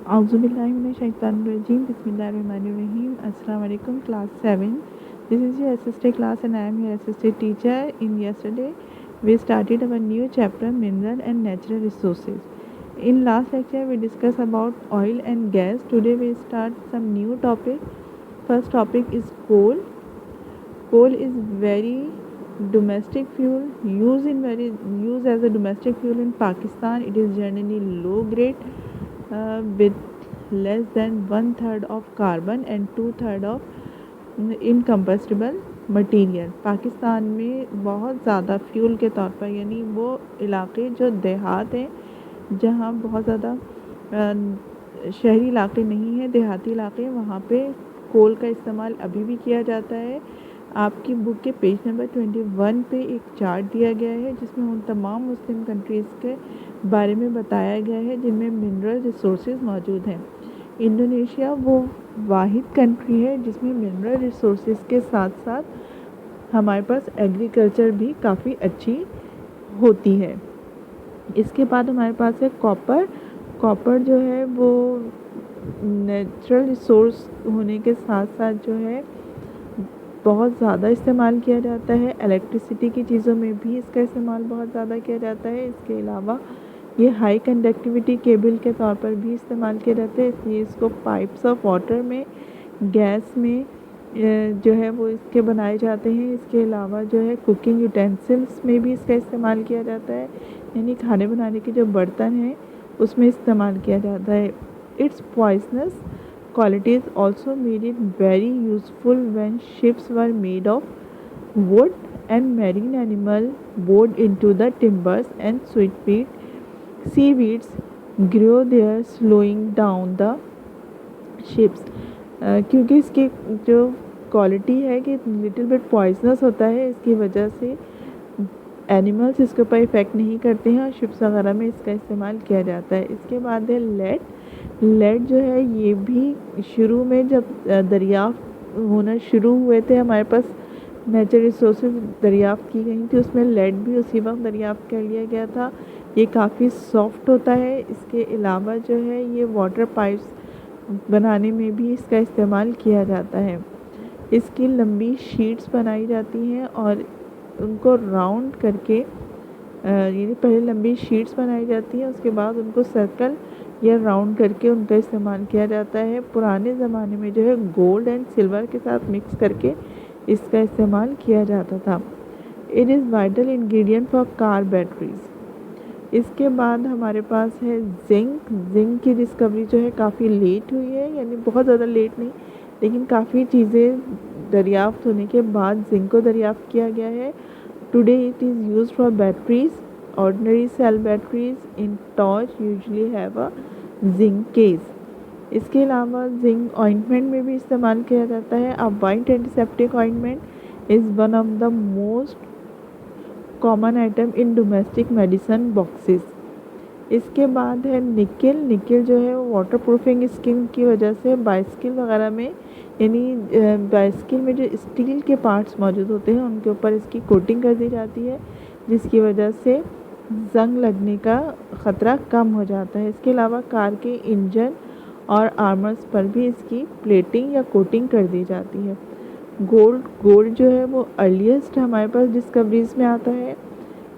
Auzubillahiminash-shaytanir-rajim. Bismillahir-rahmanir-rahim. Assalamu alaikum, class 7. This is your assistant class and I am your assistant teacher. In yesterday, we started our new chapter, Mineral and Natural Resources. In last lecture, we discussed about oil and gas. Today, we start some new topic. First topic is coal. Coal is very domestic fuel, used as a domestic fuel in Pakistan. It is generally low grade with less than 1/3 of carbon and 2/3 of इनकम्बस्टिबल material. Pakistan में बहुत ज़्यादा fuel के तौर पर, यानी वो इलाके जो देहात हैं जहाँ बहुत ज़्यादा शहरी इलाके नहीं हैं, देहाती इलाके, वहाँ पे कोल का इस्तेमाल अभी भी किया जाता है। आपकी बुक के पेज नंबर 21 पे एक चार्ट दिया गया है जिसमें उन तमाम मुस्लिम कंट्रीज़ के बारे में बताया गया है जिनमें मिनरल रिसोर्सेज मौजूद हैं। इंडोनेशिया वो वाहिद कंट्री है जिसमें मिनरल रिसोर्सेज के साथ साथ हमारे पास एग्रीकल्चर भी काफ़ी अच्छी होती है। इसके बाद हमारे पास है कॉपर। कॉपर जो है वो नेचुरल रिसोर्स होने के साथ साथ जो है बहुत ज़्यादा इस्तेमाल किया जाता है। इलेक्ट्रिसिटी की चीज़ों में भी इसका इस्तेमाल बहुत ज़्यादा किया जाता है। इसके अलावा ये हाई कंडक्टिविटी केबल के तौर पर भी इस्तेमाल किया जाता है, इसलिए इसको पाइप्स ऑफ वाटर में, गैस में जो है वो इसके बनाए जाते हैं। इसके अलावा जो है कुकिंग यूटेंसिल्स में भी इसका इस्तेमाल किया जाता है, यानी खाने बनाने के जो बर्तन हैं उसमें इस्तेमाल किया जाता है। It's poisonous qualities also made it very useful when ships were made of wood and marine animal bored into the timbers and seaweeds grew there slowing down the ships। क्योंकि इसकी जो क्वालिटी है कि लिटिल बिट पॉइजनस होता है, इसकी वजह से एनिमल्स इसके ऊपर इफ़ेक्ट नहीं करते हैं और शिप्स वगैरह में इसका इस्तेमाल किया जाता है। इसके बाद है लेड। लेड जो है ये भी शुरू में जब दरियाफ्त होना शुरू हुए थे, हमारे पास नेचुरल रिसोर्सेज दरियाफ्त की गई थी, उसमें लेड भी उसी वक्त दरियाफ्त कर लिया गया था। ये काफ़ी सॉफ्ट होता है। इसके अलावा जो है ये वाटर पाइप्स बनाने में भी इसका इस्तेमाल किया जाता है। इसकी लंबी शीट्स बनाई जाती हैं और उनको राउंड करके, यानी पहले लंबी शीट्स बनाई जाती हैं, उसके बाद उनको सर्कल या राउंड करके उनका इस्तेमाल किया जाता है। पुराने ज़माने में जो है गोल्ड एंड सिल्वर के साथ मिक्स करके इसका इस्तेमाल किया जाता था। It is vital ingredient for car batteries. इसके बाद हमारे पास है जिंक। जिंक की डिस्कवरी जो है काफ़ी लेट हुई है, यानी बहुत ज़्यादा लेट नहीं, लेकिन काफ़ी चीज़ें दरियाफ्त होने के बाद जिंक को दरियाफ्त किया गया है। Today it is used for batteries. Ordinary cell batteries in torch usually have a zinc case. इसके अलावा जिंक ऑइंटमेंट में भी इस्तेमाल किया जाता है। अ white antiseptic ointment is one of the most common item in domestic medicine boxes. इसके बाद है निकेल। निकेल जो है वो वाटर प्रूफिंग स्किन की वजह से बाइसिकल वगैरह में, यानी बाइसिकल में जो स्टील के पार्ट्स मौजूद होते हैं उनके ऊपर इसकी कोटिंग कर दी जाती है, जिसकी वजह से जंग लगने का ख़तरा कम हो जाता है। इसके अलावा कार के इंजन और आर्मर्स पर भी इसकी प्लेटिंग या कोटिंग कर दी जाती है। गोल्ड जो है वो अर्लीस्ट हमारे पास डिस्कवरीज़ में आता है।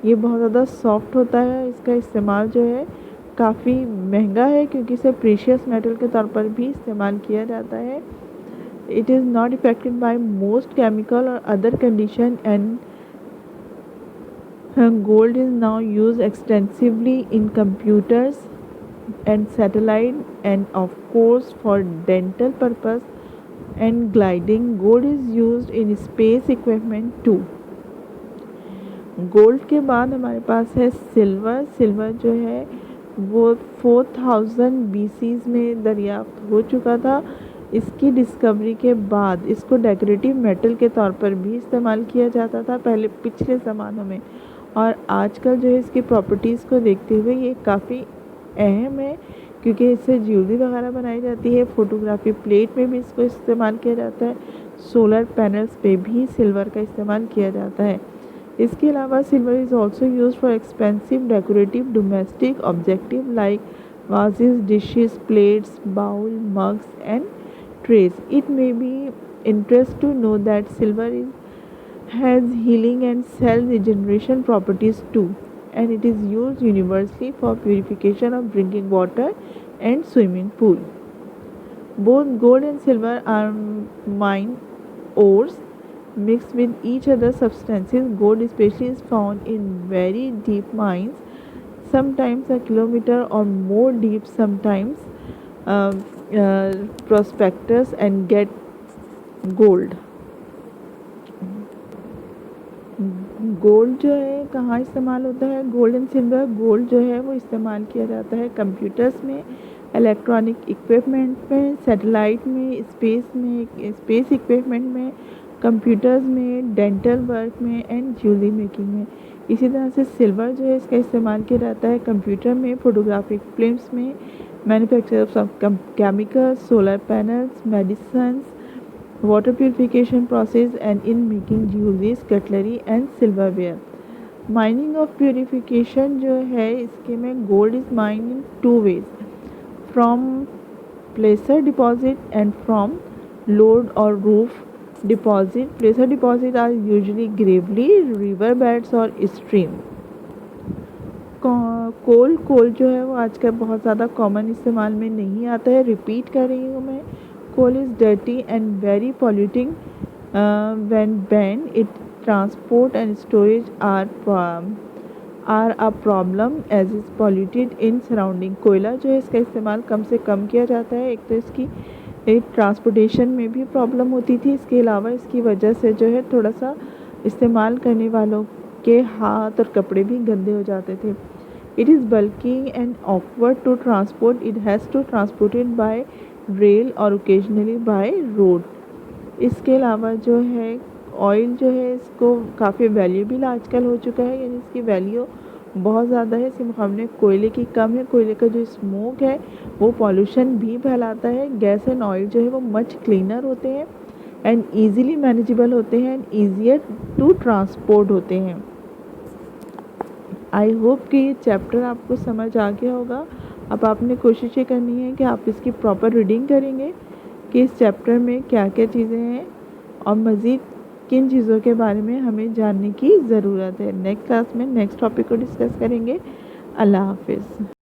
ये बहुत ज़्यादा सॉफ्ट होता है। इसका इस्तेमाल जो है काफ़ी महंगा है क्योंकि इसे प्रीशियस मेटल के तौर पर भी इस्तेमाल किया जाता है। It is not affected by most chemical और other condition and gold is now used extensively in computers and satellite and of course for dental purpose and gliding. Gold is used in space equipment too। Gold के बाद हमारे पास है silver. Silver जो है वो 4000 BCs में दरियाफ्त हो चुका था। इसकी डिस्कवरी के बाद इसको डेकोरेटिव मेटल के तौर पर भी इस्तेमाल किया जाता था पहले पिछले ज़मानों में, और आजकल जो है इसकी प्रॉपर्टीज़ को देखते हुए ये काफ़ी अहम है क्योंकि इससे ज्वेलरी वगैरह बनाई जाती है। फोटोग्राफी प्लेट में भी इसको इस्तेमाल किया जाता है। सोलर पैनल्स पे भी सिल्वर का इस्तेमाल किया जाता है। इसके अलावा silver is also use for expensive decorative domestic objective like vases, dishes, plates, bowl, mugs, and trays. It may be interest to know that has healing and cell regeneration properties too, and it is used universally for purification of drinking water and swimming pool. Both gold and silver are mine ores mixed with each other substances. Gold especially is found in very deep mines, sometimes a kilometer or more deep, sometimes uh, prospectors and get gold. Gold जो है कहाँ इस्तेमाल होता है? Gold and silver gold जो है वो इस्तेमाल किया जाता है कंप्यूटर्स में, इलेक्ट्रॉनिक इक्विपमेंट में, सैटेलाइट में, स्पेस इक्विपमेंट में, कंप्यूटर्स में, डेंटल वर्क में एंड ज्वेलरी मेकिंग में। इसी तरह से सिल्वर जो है इसका इस्तेमाल किया जाता है कंप्यूटर में, फोटोग्राफिक फिल्म्स में, manufacture of chemicals, solar panels, medicine, water purification process, and in making jewelry, cutlery and silverware. Mining of purification जो है इसके में gold is mined in two ways, from placer deposit and from lode और reef deposit. Placer deposit are usually gravelly, river beds और stream. Coal जो है वो आजकल बहुत ज़्यादा कॉमन इस्तेमाल में नहीं आता है. रिपीट कर रही हूँ मैं. Coal is dirty and very polluting when burned. Its transport and storage are a problem as it's polluted in surrounding. कोयला जो है इसका इस्तेमाल कम से कम किया जाता है. एक तो इसकी ट्रांसपोर्टेशन में भी प्रॉब्लम होती थी, इसके अलावा इसकी वजह से जो है थोड़ा सा इस्तेमाल करने वालों के हाथ और कपड़े भी गंदे हो जाते थे. It is bulky and awkward to transport. It has to transported by rail और ओकेजनली बाय रोड. इसके अलावा जो है ऑयल जो है इसको काफ़ी वैल्यूबल आजकल हो चुका है, यानी इसकी वैल्यू बहुत ज़्यादा है. इसके मुकाबले कोयले की कम है. कोयले का जो स्मोक है वो पॉल्यूशन भी फैलाता है. गैस एंड ऑयल जो है वो मच क्लीनर होते हैं एंड ईजीली मैनेजेबल होते हैं एंड ईजियर टू ट्रांसपोर्ट होते हैं. आई होप कि ये चैप्टर आपको समझ आ गया होगा. अब आपने कोशिश ये करनी है कि आप इसकी प्रॉपर रीडिंग करेंगे कि इस चैप्टर में क्या क्या चीज़ें हैं और मज़ीद किन चीज़ों के बारे में हमें जानने की ज़रूरत है. नेक्स्ट क्लास में नेक्स्ट टॉपिक को डिस्कस करेंगे. अल्लाह हाफिज़.